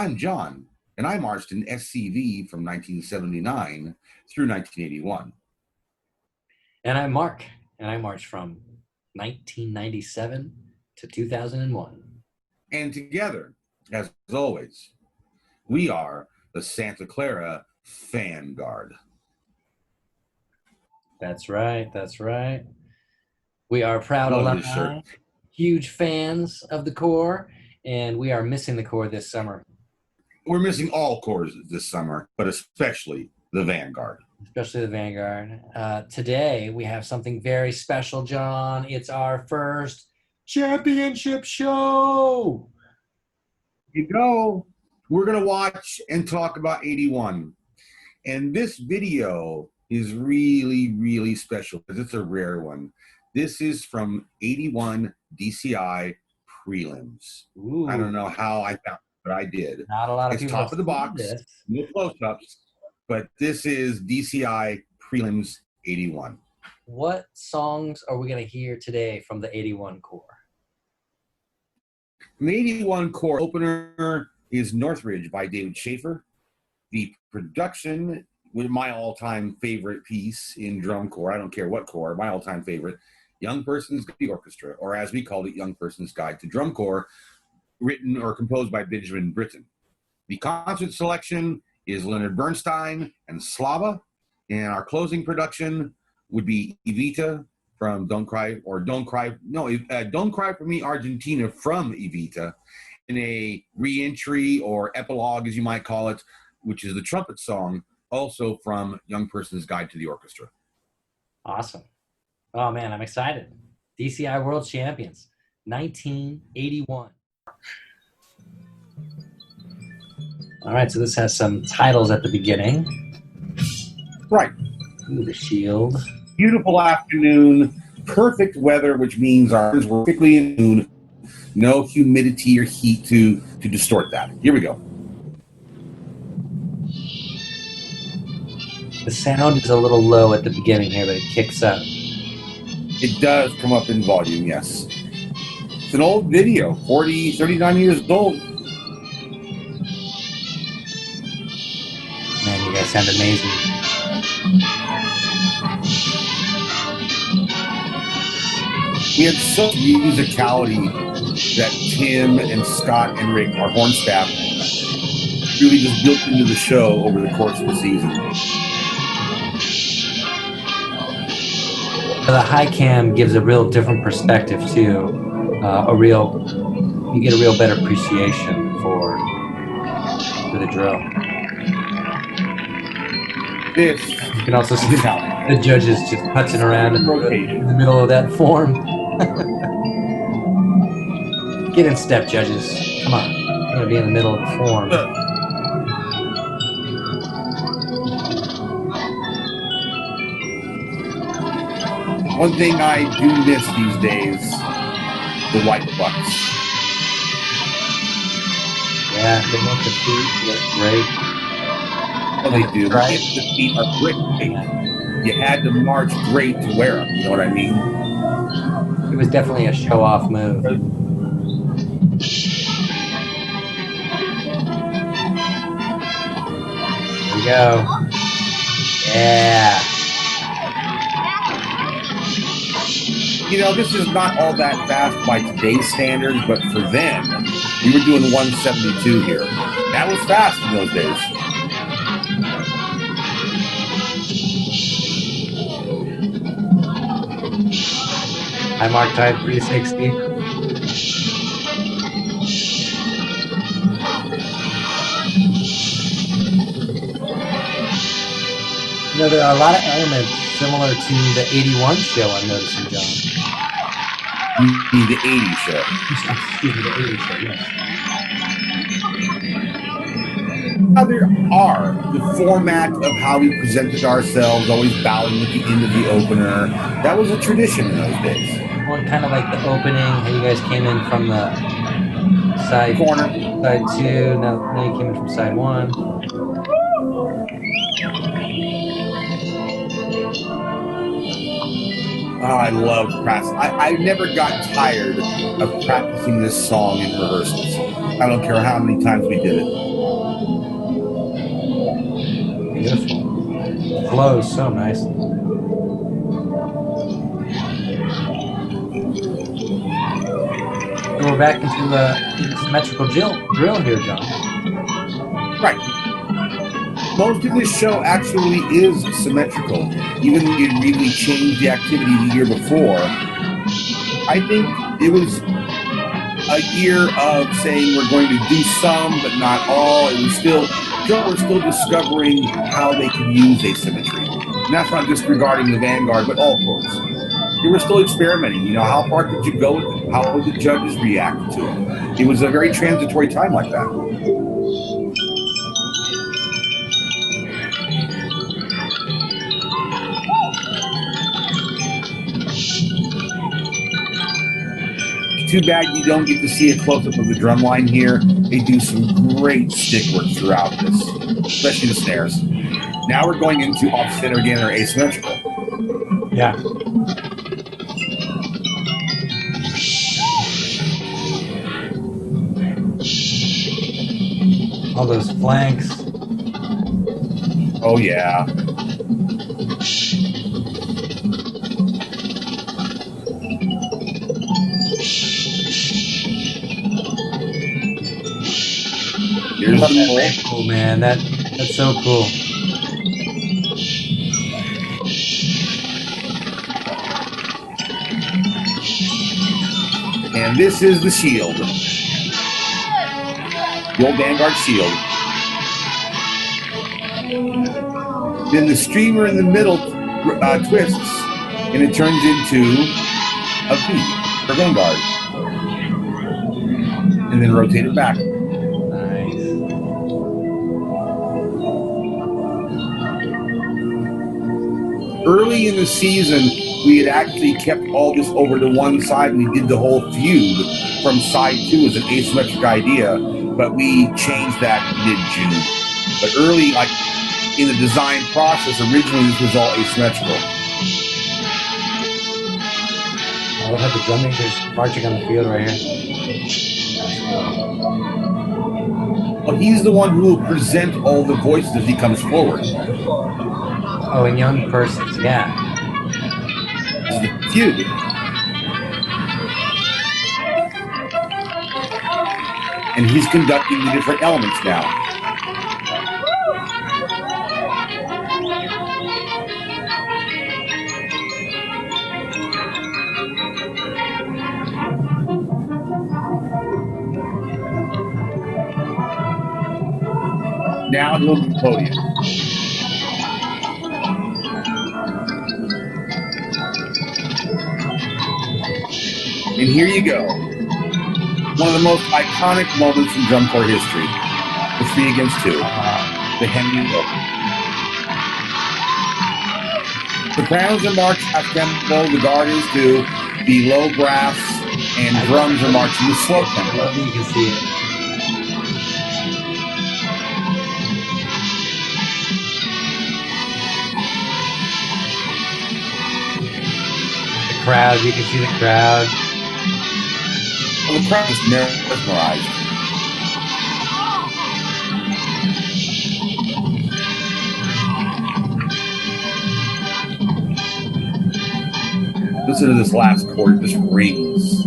I'm John, and I marched in SCV from 1979 through 1981. And I'm Mark, and I marched from 1997 to 2001. And together, as always, we are the Santa Clara Vanguard. That's right, that's right. We are proud Love this alumni, shirt. huge fans of the Corps, and we are missing the Corps this summer. We're missing all corps this summer, but especially the Vanguard. Especially the Vanguard. Today, we have something very special, John. It's our first championship show. You go. We're going to watch and talk about 81. And this video is really, really special because it's a rare one. This is from 81 DCI prelims. Ooh. I don't know how I found it, but I did. Not a lot of It's people top of the box, no close-ups, but this is DCI prelims 81. What songs are we going to hear today from the 81 Corps? The 81 Corps opener is Northridge by David Schaefer. The production with my all-time favorite piece in drum corps, I don't care what corps, my all-time favorite, Young Person's Guide to the Orchestra, or as we called it, Young Person's Guide to Drum Corps, written or composed by Benjamin Britten. The concert selection is Leonard Bernstein and Slava, and our closing production would be Evita from Don't Cry for Me, Argentina from Evita, in a re-entry or epilogue, as you might call it, which is the trumpet song, also from Young Person's Guide to the Orchestra. Awesome. Oh, man, I'm excited. DCI World Champions, 1981. All right, so this has some titles at the beginning. Right. Ooh, the shield. Beautiful afternoon, perfect weather, which means our eyes were perfectly in tune. No humidity or heat to distort that. Here we go. The sound is a little low at the beginning here, but it kicks up. It does come up in volume, yes. It's an old video, 39 years old. Man, you guys sound amazing. We had such musicality that Tim and Scott and Rick, our horn staff, really just built into the show over the course of the season. The high cam gives a real different perspective too. You get a real better appreciation for the drill. This You can also see the judges just putzing around in the middle of that form. Get in step, judges. Come on. You're going to be in the middle of the form. One thing I do miss these days, the white bucks. Yeah, they make the feet look great. Oh, they do. Right. The feet are great. You had to march great to wear them. You know what I mean? It was definitely a show-off move. Here we go. Yeah. You know, this is not all that fast by today's standards, but for them, we were doing 172 here. That was fast in those days. I marked type 360. You know, there are a lot of elements similar to the 81 show I'm noticing, John. The 80 show. Excuse me, the 80 show, yes. Now there are the format of how we presented ourselves, always bowing at the end of the opener. That was a tradition in those days. Well, kind of like the opening, how you guys came in from the side Corner. Side two, now you came in from side one. Oh, I love practice. I never got tired of practicing this song in rehearsals. I don't care how many times we did it. flows so nice. So we're back into symmetrical drill here, John. Right. Most of this show actually is symmetrical, even though it really changed the activity the year before. I think it was a year of saying we're going to do some, but not all. It was still, we're still discovering how they can use asymmetry. And that's not just regarding the Vanguard, but all cores. They were still experimenting. You know, how far could you go with it? How would the judges react to it? It was a very transitory time like that. Too bad you don't get to see a close-up of the drum line here. They do some great stick work throughout this, especially the snares. Now we're going into off-center again, or asymmetrical. Yeah. All those flanks. Oh, yeah. Here's that cool, man. That's so cool. And this is the shield. The old Vanguard shield. Then the streamer in the middle twists, and it turns into a V for Vanguard. And then rotate it back. Early in the season, we had actually kept all this over to one side. We did the whole feud from side 2 as an asymmetric idea, but we changed that mid-June. But early, like in the design process, originally this was all asymmetrical. I love how the drum major's marching on the field right here. Well, he's the one who will present all the voices as he comes forward. Oh, and young persons, yeah. This is the feud. And he's conducting the different elements now. Now he'll do the podium. And here you go. One of the most iconic moments in drum corps history. The 3 against 2. The Henry Look. The crowns are marched at tempo, the guard is too. The low brass and drums are marching the slow tempo. You can see it. Crowd, you can see the crowd. Well, the crowd is mesmerized. Listen to this last chord, it just rings.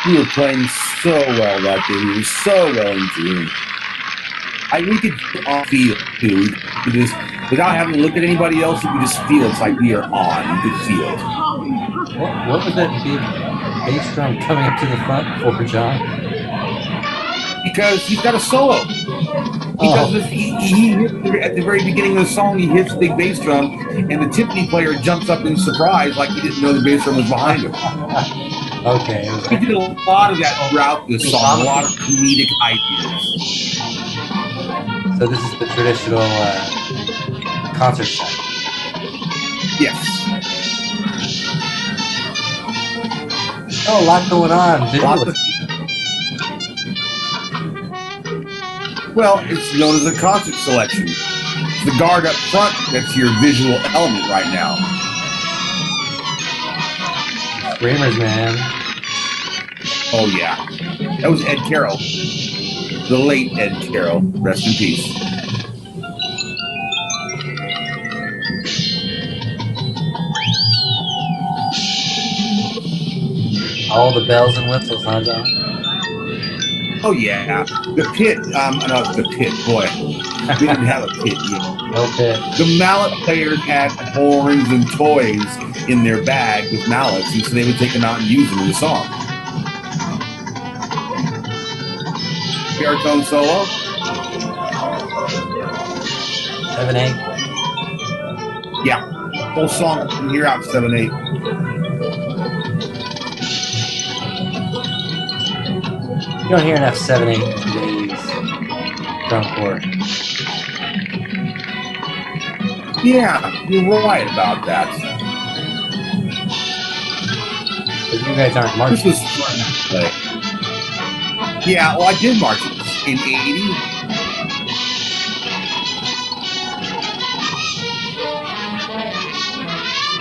We were playing so well that day. We were so well in tune. We could feel too. We just, without having to look at anybody else, you could just feel it's like we are on. You could feel it. What was that big bass drum coming up to the front for, John? Because he's got a solo. He at the very beginning of the song, he hits the big bass drum, and the timpani player jumps up in surprise like he didn't know the bass drum was behind him. Okay. We did a lot of that throughout this song, a lot of comedic ideas. So this is the traditional concert set. Yes. Oh, a lot going on. Well, it's known as a concert selection. It's the guard up front that's your visual element right now. Screamers, man. Oh, yeah. That was Ed Carroll. The late Ed Carroll. Rest in peace. All the bells and whistles, huh, John? Oh, yeah. The pit, no, the pit, boy. We didn't have a pit yet. No pit. The mallet players had horns and toys in their bag with mallets, and so they would take them out and use them in the song. Baritone solo. 7/8. Yeah. Whole song from here out 7/8. You don't hear enough 7/8 in today's drum corps. Yeah, you're right about that. Because you guys aren't This marching. was fun to play. Yeah, well, I did march in 80.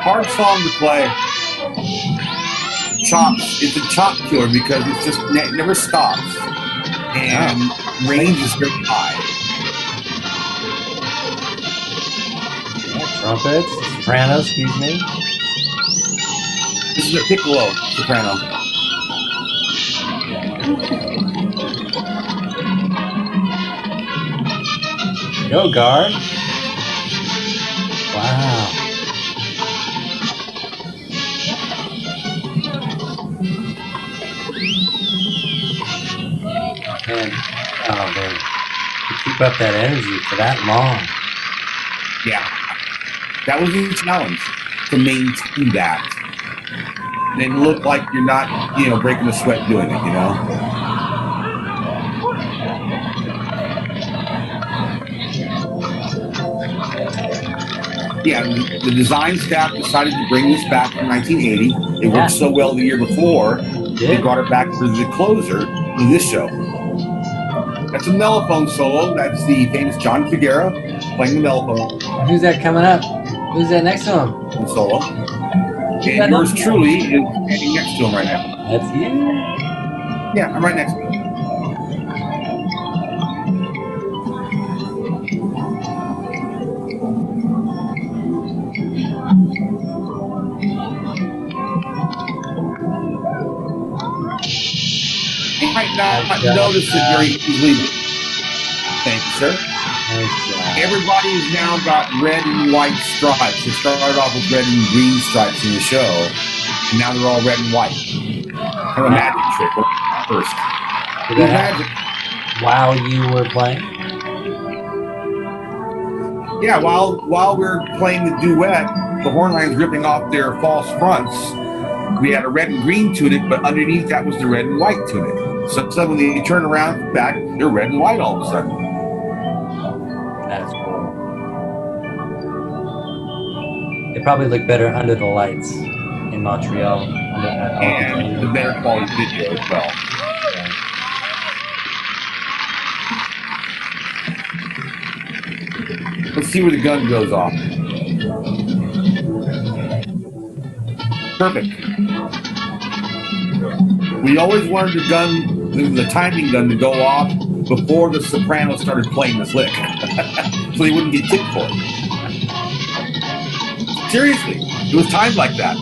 Hard song to play. Chops. It's a chop killer because it's just it never stops, and range is very high. Trumpets, soprano, excuse me. This is a piccolo soprano. Go, guard. Wow. Man, oh man, to keep up that energy for that long. Yeah, that was a challenge to maintain that. And then look like you're not, breaking a sweat doing it, Yeah, the design staff decided to bring this back in 1980. It worked so well the year before, they brought it back for the closer in this show. That's a mellophone solo. That's the famous John Figuera playing the mellophone. Who's that coming up? Who's that next to him? Solo. And yours truly is standing next to him right now. That's you? Yeah, I'm right next to him. You might not notice it very easily. Thank you, sir. Everybody's now got red and white stripes. It started off with red and green stripes in the show, and now they're all red and white. Kind of a magic trick. First, magic. While you were playing? Yeah, while we're playing the duet, the horn line's ripping off their false fronts. We had a red and green tunic, but underneath that was the red and white tunic. So suddenly you turn around back, they're red and white all of a sudden. That's cool. They probably look better under the lights in Montreal. And the better quality video as well. Let's see where the gun goes off. Perfect. We always wanted the timing gun to go off before the soprano started playing this lick, so they wouldn't get tipped for it. Seriously, it was timed like that.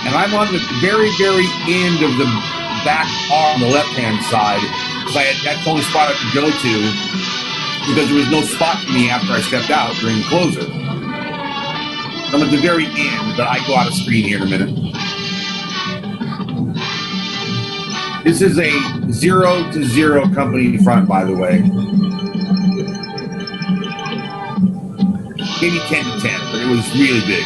And I'm on the very, very end of the back arm on the left-hand side, because that's the only spot I could go to, because there was no spot for me after I stepped out during the closer. I'm at the very end, but I go out of screen here in a minute. This is a 0-0 company front, by the way. Maybe 10-10, but it was really big.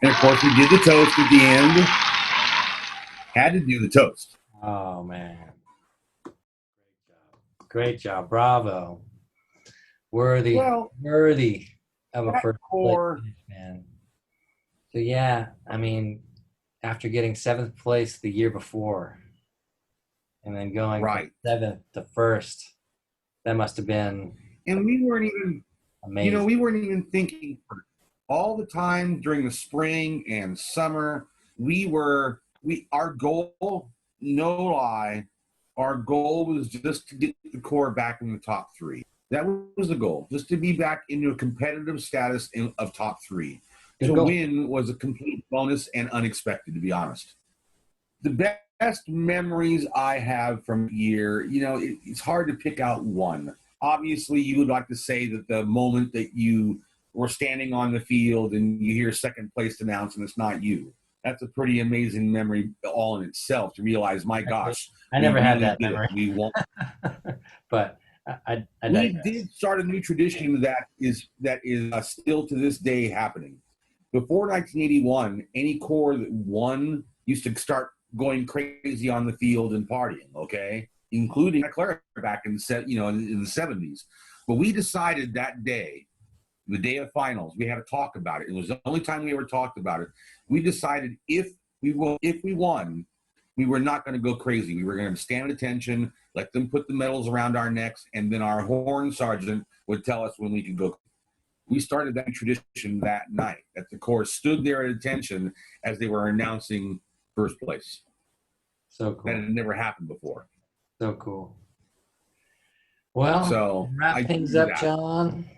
And of course, we did the toast at the end. Had to do the toast. Oh, man. Great job. Bravo. Worthy of a first place, man. So, yeah, I mean, after getting 7th place the year before, and then going Right. from 7th to 1st. That must have been And we weren't even, amazing. we weren't even thinking all the time during the spring and summer. Our goal, no lie, our goal was just to get the Corps back in the top 3. That was the goal, just to be back into a competitive status of top 3. Good To goal. win was a complete bonus and unexpected, to be honest. The best memories I have from the year, it's hard to pick out one. Obviously, you would like to say that the moment that you were standing on the field and you hear second place announced and it's not you. That's a pretty amazing memory all in itself, to realize, my gosh. I never we had really that did it. memory. We won. But I We digress. did start a new tradition that is still to this day happening. Before 1981, any Corps that won used to start going crazy on the field and partying, okay? Including Santa Clara back in the 70s. But we decided that day, the day of finals, we had to talk about it. It was the only time we ever talked about it. We decided if we won, we were not going to go crazy. We were going to stand at attention, let them put the medals around our necks, and then our horn sergeant would tell us when we could go. We started that tradition that night, that the Corps stood there at attention as they were announcing first place. So cool. That had never happened before. So cool. Well, So wrap things up, John.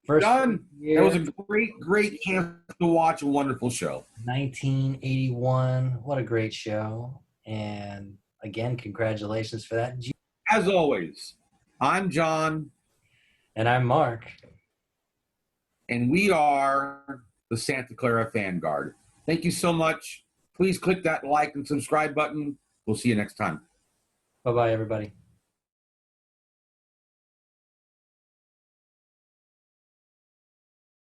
First John, year, that was a great chance to watch a wonderful show. 1981. What a great show. And again, congratulations for that. As always, I'm John. And I'm Mark. And we are the Santa Clara Vanguard. Thank you so much. Please click that like and subscribe button. We'll see you next time. Bye-bye, everybody.